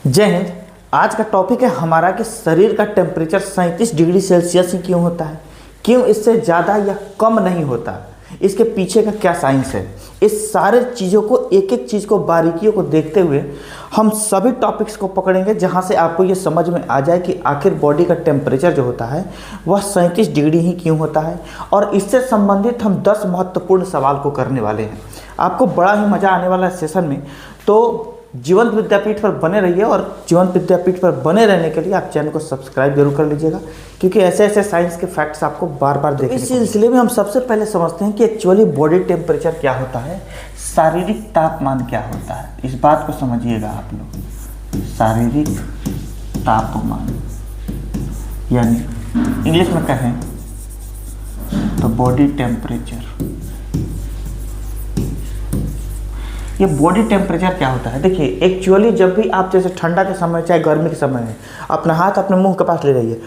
जय हिंद। आज का टॉपिक है हमारा कि शरीर का टेम्परेचर 37 डिग्री सेल्सियस ही क्यों होता है, क्यों इससे ज़्यादा या कम नहीं होता, इसके पीछे का क्या साइंस है। इस सारे चीज़ों को एक एक चीज़ को बारीकियों को देखते हुए हम सभी टॉपिक्स को पकड़ेंगे, जहाँ से आपको ये समझ में आ जाए कि आखिर बॉडी का टेम्परेचर जो होता है वह 37 डिग्री ही क्यों होता है। और इससे संबंधित हम 10 महत्वपूर्ण सवाल को करने वाले हैं। आपको बड़ा ही मज़ा आने वाला है सेशन में, तो जीवंत विद्यापीठ पर बने रहिए। और जीवंत विद्यापीठ पर बने रहने के लिए आप चैनल को सब्सक्राइब जरूर कर लीजिएगा, क्योंकि ऐसे ऐसे साइंस के फैक्ट्स आपको बार बार देखने इस सिलसिले में हम सबसे पहले समझते हैं कि एक्चुअली बॉडी टेम्परेचर क्या होता है, शारीरिक तापमान क्या होता है। इस बात को समझिएगा आप लोग। शारीरिक तापमान यानी इंग्लिश में कहें तो बॉडी टेम्परेचर। ये बॉडी टेम्परेचर क्या होता है, देखिए एक्चुअली जब भी आप जैसे ठंडा के समय चाहे गर्मी के समय है, अपना हाथ अपने मुंह के पास ले जाइए,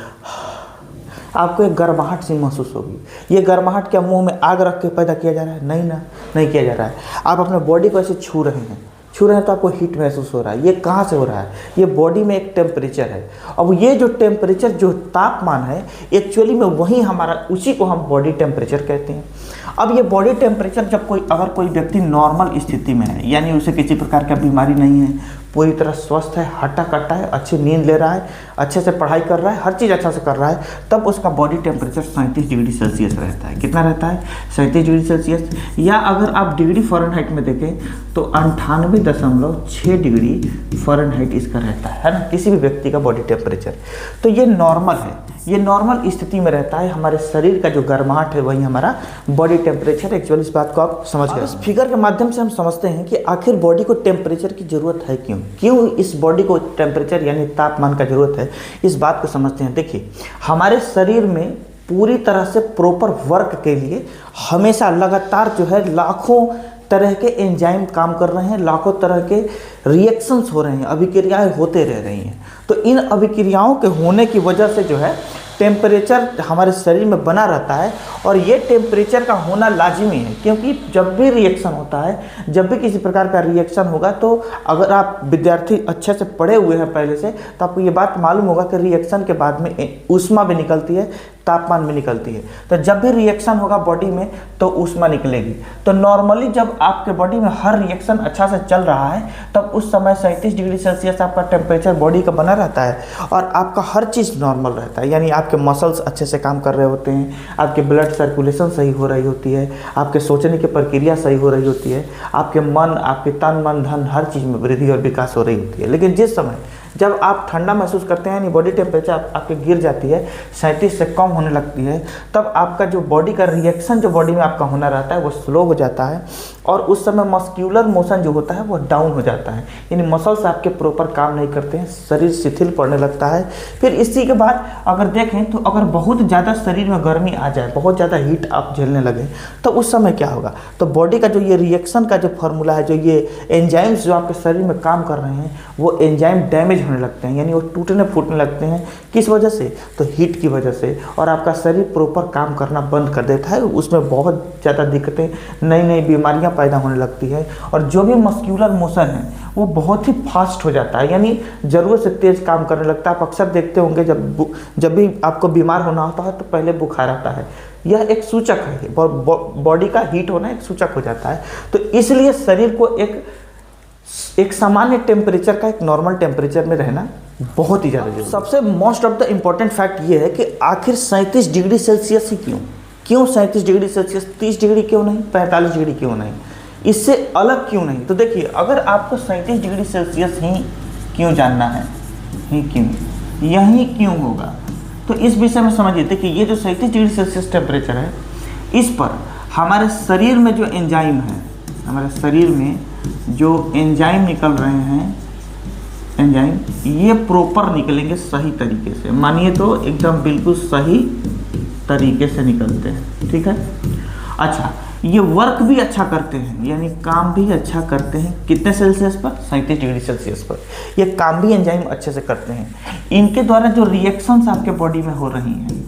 आपको एक गर्माहट सी महसूस होगी। ये गर्माहट क्या मुंह में आग रख के पैदा किया जा रहा है? नहीं ना, नहीं किया जा रहा है। आप अपने बॉडी को ऐसे छू रहे हैं तो आपको हीट महसूस हो रहा है। ये कहाँ से हो रहा है? ये बॉडी में एक टेम्परेचर है। अब ये जो टेम्परेचर जो तापमान है एक्चुअली में वही हमारा, उसी को हम बॉडी टेम्परेचर कहते हैं। अब ये बॉडी टेम्परेचर जब अगर कोई व्यक्ति नॉर्मल स्थिति में है, यानी उसे किसी प्रकार का बीमारी नहीं है, पूरी तरह स्वस्थ है, हट्टा कट्टा है, अच्छी नींद ले रहा है, अच्छे से पढ़ाई कर रहा है, हर चीज़ अच्छा से कर रहा है, तब उसका बॉडी टेम्परेचर 37 डिग्री सेल्सियस रहता है। कितना रहता है? 37 डिग्री सेल्सियस। या अगर आप डिग्री फ़ारेनहाइट में देखें तो 98.6 डिग्री फ़ारेनहाइट इसका रहता है ना, किसी भी व्यक्ति का बॉडी टेम्परेचर। तो ये नॉर्मल है, ये नॉर्मल स्थिति में रहता है। हमारे शरीर का जो गर्माहट है वही हमारा बॉडी टेम्परेचर। एक्चुअली इस बात को आप समझ गए। इस फिगर के माध्यम से हम समझते हैं कि आखिर बॉडी को टेम्परेचर की ज़रूरत है क्यों इस बॉडी को टेम्परेचर यानी तापमान का ज़रूरत है, इस बात को समझते हैं। देखिए हमारे शरीर में पूरी तरह से प्रॉपर वर्क के लिए हमेशा लगातार जो है लाखों तरह के एंजाइम काम कर रहे हैं, लाखों तरह के रिएक्शंस हो रहे हैं, अभिक्रियाएं होते रह रही हैं। तो इन अभिक्रियाओं के होने की वजह से जो है टेम्परेचर हमारे शरीर में बना रहता है। और ये टेम्परेचर का होना लाजिमी है, क्योंकि जब भी रिएक्शन होता है, जब भी किसी प्रकार का रिएक्शन होगा, तो अगर आप विद्यार्थी अच्छे से पढ़े हुए हैं पहले से, तो आपको ये बात मालूम होगा कि रिएक्शन के बाद में ऊष्मा भी निकलती है, तापमान भी निकलती है। तो जब भी रिएक्शन होगा बॉडी में तो ऊष्मा निकलेगी। तो नॉर्मली जब आपके बॉडी में हर रिएक्शन अच्छा से चल रहा है, तब उस समय 37 डिग्री सेल्सियस आपका टेम्परेचर बॉडी का बना रहता है और आपका हर चीज़ नॉर्मल रहता है। यानी आपके मसल्स अच्छे से काम कर रहे होते हैं, आपके ब्लड सर्कुलेशन सही हो रही होती है, आपके सोचने की प्रक्रिया सही हो रही होती है, आपके मन, आपके तन मन धन हर चीज़ में वृद्धि और विकास हो रही होती है। लेकिन जिस समय जब आप ठंडा महसूस करते हैं, यानी बॉडी टेम्परेचर आपके गिर जाती है, 37 से कम होने लगती है, तब आपका जो बॉडी का रिएक्शन जो बॉडी में आपका होना रहता है वो स्लो हो जाता है। और उस समय मस्क्यूलर मोशन जो होता है वो डाउन हो जाता है, यानी मसल्स आपके प्रॉपर काम नहीं करते हैं, शरीर शिथिल पड़ने लगता है। फिर इसी के बाद अगर देखें तो अगर बहुत ज़्यादा शरीर में गर्मी आ जाए, बहुत ज़्यादा हीट आप झेलने लगे, तो उस समय क्या होगा? तो बॉडी का जो ये रिएक्शन का जो फॉर्मूला है, जो ये एंजाइम्स जो आपके शरीर में काम कर रहे हैं, वो एंजाइम डैमेज होने लगते हैं, यानी वो टूटने फूटने लगते हैं। किस वजह से? तो हीट की वजह से। और आपका शरीर प्रॉपर काम करना बंद कर देता है, उसमें बहुत ज़्यादा दिक्कतें, नई नई बीमारियां पैदा होने लगती है। और जो भी मस्क्यूलर मोशन है वो बहुत ही फास्ट हो जाता है, यानी ज़रूरत से तेज़ काम करने लगता है। आप अक्सर देखते होंगे जब भी आपको बीमार होना होता है तो पहले बुखार आता है, यह एक सूचक है, बॉडी का हीट होना एक सूचक हो जाता है। तो इसलिए शरीर को एक सामान्य टेम्परेचर का, एक नॉर्मल टेम्परेचर में रहना बहुत ही ज़्यादा जरूरी है। सबसे most of the important fact ये है कि आखिर 37 डिग्री सेल्सियस ही क्यों 37 डिग्री सेल्सियस? 30 डिग्री क्यों नहीं? 45 डिग्री क्यों नहीं? इससे अलग क्यों नहीं? तो देखिए, अगर आपको 37 डिग्री सेल्सियस ही क्यों जानना है, यही क्यों होगा, तो इस विषय में समझिए। देखिए ये जो 37 डिग्री सेल्सियस टेम्परेचर है, इस पर हमारे शरीर में जो एंजाइम है, हमारे शरीर में जो एंजाइम निकल रहे हैं, एंजाइम ये प्रॉपर निकलेंगे सही तरीके से। मानिए तो एकदम बिल्कुल सही तरीके से निकलते हैं, ठीक है। अच्छा, ये वर्क भी अच्छा करते हैं, यानी काम भी अच्छा करते हैं। कितने सेल्सियस पर? 37 डिग्री सेल्सियस पर ये काम भी एंजाइम अच्छे से करते हैं। इनके द्वारा जो रिएक्शंस आपके बॉडी में हो रही हैं,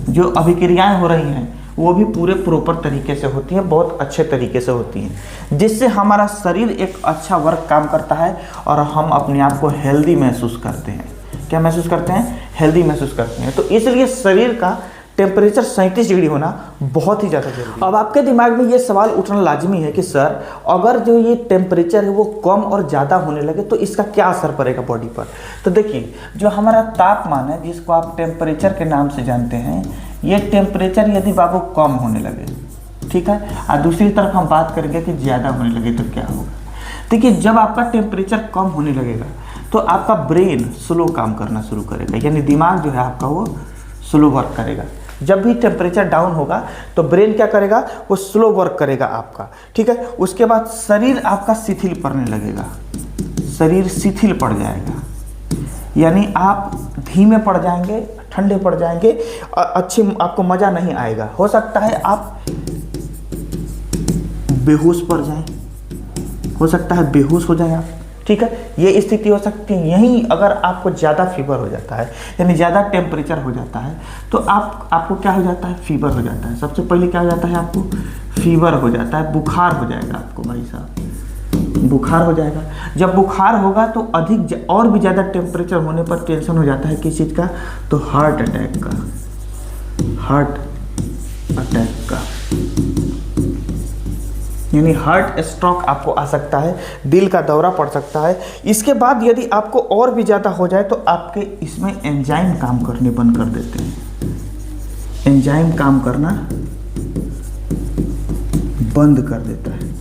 जो अभिक्रियाएं हो रही हैं, वो भी पूरे प्रॉपर तरीके से होती हैं, बहुत अच्छे तरीके से होती हैं, जिससे हमारा शरीर एक अच्छा वर्क काम करता है और हम अपने आप को हेल्दी महसूस करते हैं। क्या महसूस करते हैं? हेल्दी महसूस करते हैं। तो इसलिए शरीर का टेम्परेचर 37 डिग्री होना बहुत ही ज़्यादा जरूरी है। अब आपके दिमाग में ये सवाल उठना लाजमी है कि सर अगर जो ये टेम्परेचर है वो कम और ज़्यादा होने लगे तो इसका क्या असर पड़ेगा बॉडी पर। तो देखिए, जो हमारा तापमान है जिसको आप टेम्परेचर के नाम से जानते हैं, ये टेम्परेचर यदि बाबू कम होने लगे, ठीक है, और दूसरी तरफ हम बात करेंगे कि ज़्यादा होने लगे तो क्या होगा। देखिए, जब आपका टेम्परेचर कम होने लगेगा तो आपका ब्रेन स्लो काम करना शुरू करेगा, यानी दिमाग जो है आपका वो स्लो वर्क करेगा। जब भी टेम्परेचर डाउन होगा तो ब्रेन क्या करेगा, वो स्लो वर्क करेगा आपका, ठीक है। उसके बाद शरीर आपका शिथिल पड़ने लगेगा, शरीर शिथिल पड़ जाएगा, यानी आप धीमे पड़ जाएंगे, ठंडे पड़ जाएंगे, अच्छे आपको मज़ा नहीं आएगा। हो सकता है आप बेहोश पड़ जाएं, हो सकता है बेहोश हो जाए आप, ठीक है, ये स्थिति हो सकती है। यहीं अगर आपको ज़्यादा फीवर हो जाता है, यानी ज़्यादा टेम्परेचर हो जाता है, तो आपको क्या हो जाता है, फीवर हो जाता है। सबसे पहले क्या हो जाता है, आपको फीवर हो जाता है, बुखार हो जाएगा आपको, भाई साहब बुखार हो जाएगा। जब बुखार होगा तो अधिक और भी ज़्यादा टेम्परेचर होने पर टेंशन हो जाता है किस चीज़ का, तो हार्ट अटैक का, हार्ट अटैक का, यानी हार्ट स्ट्रोक आपको आ सकता है, दिल का दौरा पड़ सकता है। इसके बाद यदि आपको और भी ज़्यादा हो जाए तो आपके इसमें एंजाइम काम करने बंद कर देते हैं, एंजाइम काम करना बंद कर देता है,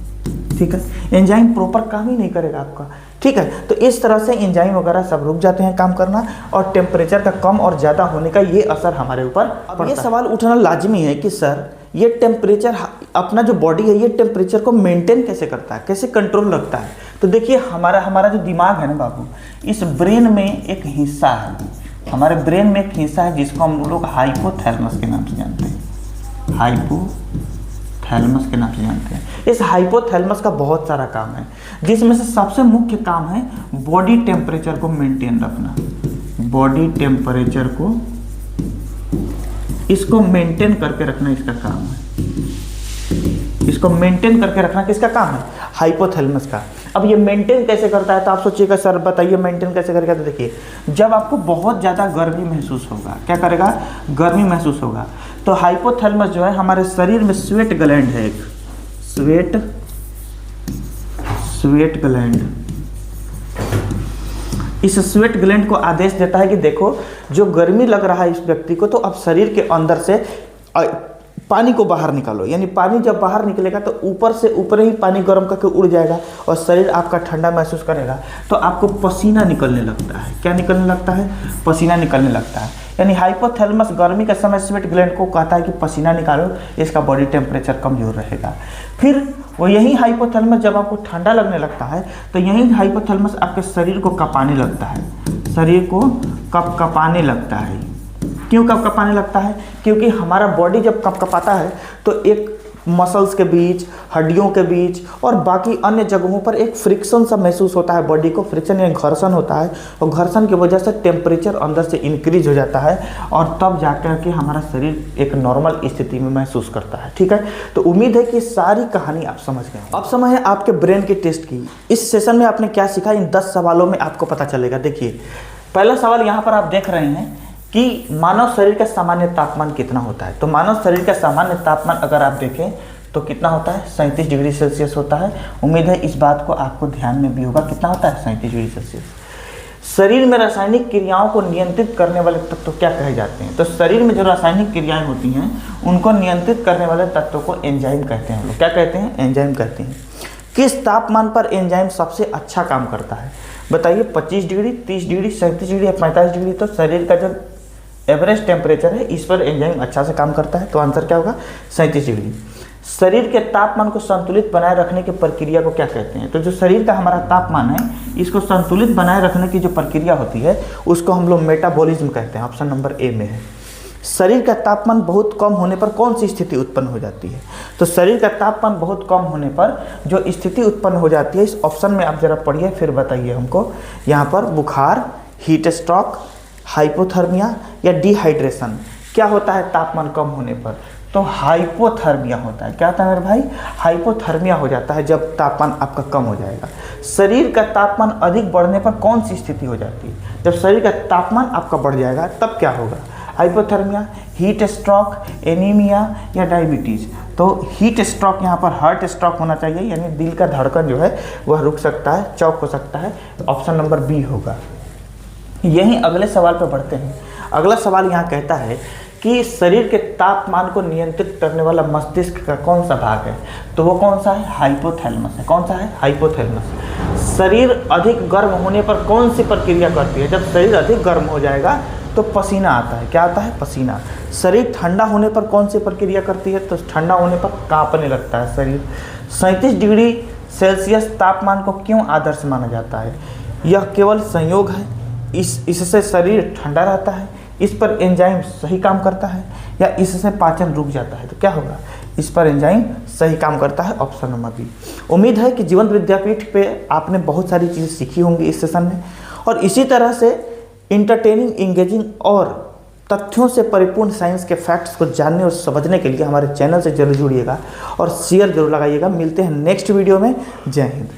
ठीक है, एंजाइम प्रॉपर काम ही नहीं करेगा आपका, ठीक है। तो इस तरह से एंजाइम वगैरह सब रुक जाते हैं काम करना, और टेम्परेचर का कम और ज़्यादा होने का ये असर हमारे ऊपर पड़ता है। ये सवाल उठना लाजमी है कि सर ये टेम्परेचर, अपना जो बॉडी है ये टेम्परेचर को मेंटेन कैसे करता है, कैसे कंट्रोल रखता है। तो देखिए, हमारा जो दिमाग है ना बाबू, इस ब्रेन में एक हिस्सा है, हमारे ब्रेन में एक हिस्सा है जिसको हम लोग हाइपोथैलेमस के नाम से जानते हैं, हाइपोथैलेमस के नाम से जानते हैं। इस हाइपोथैलेमस का बहुत सारा काम है, जिसमें से सबसे मुख्य काम है बॉडी टेम्परेचर को मेंटेन रखना, बॉडी टेम्परेचर को इसको मेंटेन करके रखना इसका काम है, इसको मेंटेन करके रखना किसका काम है, हाइपोथैलेमस का। अब ये मेंटेन कैसे करता है, तो आप सोचिएगा सर बताइए मेंटेन कैसे करेगा। तो देखिए, जब आपको बहुत ज़्यादा गर्मी महसूस होगा, क्या करेगा, गर्मी महसूस होगा, तो हाइपोथैलेमस जो है हमारे शरीर में स्वेट ग्लैंड है, एक स्वेट ग्लैंड, इस स्वेट ग्लैंड को आदेश देता है कि देखो जो गर्मी लग रहा है इस व्यक्ति को, तो अब शरीर के अंदर से पानी को बाहर निकालो, यानी पानी जब बाहर निकलेगा तो ऊपर से ऊपर ही पानी गर्म करके उड़ जाएगा और शरीर आपका ठंडा महसूस करेगा, तो आपको पसीना निकलने लगता है। क्या निकलने लगता है, पसीना निकलने लगता है। यानी हाइपोथैलेमस गर्मी के समय स्वेट ग्लैंड को कहता है कि पसीना निकालो, इसका बॉडी टेम्परेचर कमजोर रहेगा। फिर वो यही हाइपोथैलेमस जब आपको ठंडा लगने लगता है तो यही हाइपोथैलेमस आपके शरीर को कपाने लगता है, शरीर को कपाने लगता है। क्यों कपाने लगता है, क्योंकि हमारा बॉडी जब कपाता है तो एक मसल्स के बीच, हड्डियों के बीच और बाकी अन्य जगहों पर एक फ्रिक्शन सा महसूस होता है, बॉडी को फ्रिक्शन या घर्षण होता है, और घर्षण की वजह से टेम्परेचर अंदर से इंक्रीज हो जाता है और तब जाकर के हमारा शरीर एक नॉर्मल स्थिति में महसूस करता है, ठीक है। तो उम्मीद है कि सारी कहानी आप समझ गए। अब समय है आपके ब्रेन के टेस्ट की। इस सेशन में आपने क्या सीखा, इन 10 सवालों में आपको पता चलेगा। देखिए, पहला सवाल यहाँ पर आप देख रहे हैं कि मानव शरीर का सामान्य तापमान कितना होता है। तो मानव शरीर का सामान्य तापमान अगर आप देखें तो कितना होता है, 37 डिग्री सेल्सियस होता है। उम्मीद है इस बात को आपको ध्यान में भी होगा, कितना होता है, 37 डिग्री सेल्सियस। शरीर में रासायनिक क्रियाओं को नियंत्रित करने वाले तत्व क्या कहे जाते हैं, तो शरीर में जो रासायनिक क्रियाएं होती हैं उनको नियंत्रित करने वाले तत्वों को एंजाइम कहते हैं। लोग क्या कहते हैं, एंजाइम कहते हैं। किस तापमान पर एंजाइम सबसे अच्छा काम करता है, बताइए, 25 डिग्री, 30 डिग्री, 37 डिग्री या 45 डिग्री। तो शरीर का जो एवरेज टेम्परेचर है इस पर एंजाइम अच्छा से काम करता है, तो आंसर क्या होगा, 37 डिग्री। शरीर के तापमान को संतुलित बनाए रखने की प्रक्रिया को क्या कहते हैं, तो जो शरीर का हमारा तापमान है इसको संतुलित बनाए रखने की जो प्रक्रिया होती है उसको हम लोग मेटाबॉलिज्म कहते हैं। ऑप्शन नंबर ए में है। शरीर का तापमान बहुत कम होने पर कौन सी स्थिति उत्पन्न हो जाती है, तो शरीर का तापमान बहुत कम होने पर जो स्थिति उत्पन्न हो जाती है, इस ऑप्शन में आप जरा पढ़िए फिर बताइए हमको। यहाँ पर बुखार, हीट स्ट्रोक, हाइपोथर्मिया या डिहाइड्रेशन। क्या होता है तापमान कम होने पर, तो हाइपोथर्मिया होता है। क्या होता है मेरे भाई? हाइपोथर्मिया हो जाता है जब तापमान आपका कम हो जाएगा। शरीर का तापमान अधिक बढ़ने पर कौन सी स्थिति हो जाती है? जब शरीर का तापमान आपका बढ़ जाएगा तब क्या होगा? हाइपोथर्मिया, हीट स्ट्रोक, एनीमिया या डायबिटीज़। तो हीट स्ट्रोक, यहाँ पर हार्ट स्ट्रोक होना चाहिए, यानी दिल का धड़कन जो है वह रुक सकता है, चौक हो सकता है। ऑप्शन नंबर बी होगा। यहीं अगले सवाल पर बढ़ते हैं। अगला सवाल यहाँ कहता है कि शरीर के तापमान को नियंत्रित करने वाला मस्तिष्क का कौन सा भाग है? तो वो कौन सा है? हाइपोथैलेमस है। कौन सा है? हाइपोथैलेमस। शरीर अधिक गर्म होने पर कौन सी प्रक्रिया करती है? जब शरीर अधिक गर्म हो जाएगा तो पसीना आता है। क्या आता है? पसीना। शरीर ठंडा होने पर कौन सी प्रक्रिया करती है? तो ठंडा होने पर कांपने लगता है शरीर। 37 डिग्री सेल्सियस तापमान को क्यों आदर्श माना जाता है? यह केवल संयोग है, इससे शरीर ठंडा रहता है, इस पर एंजाइम सही काम करता है, या इससे पाचन रुक जाता है? तो क्या होगा? इस पर एंजाइम सही काम करता है। Option number B. उम्मीद है कि जीवंत विद्यापीठ पे आपने बहुत सारी चीज़ें सीखी होंगी इस सेशन में, और इसी तरह से इंटरटेनिंग, इंगेजिंग और तथ्यों से परिपूर्ण साइंस के फैक्ट्स को जानने और समझने के लिए हमारे चैनल से जरूर जुड़िएगा और शेयर जरूर लगाइएगा। मिलते हैं नेक्स्ट वीडियो में। जय हिंद।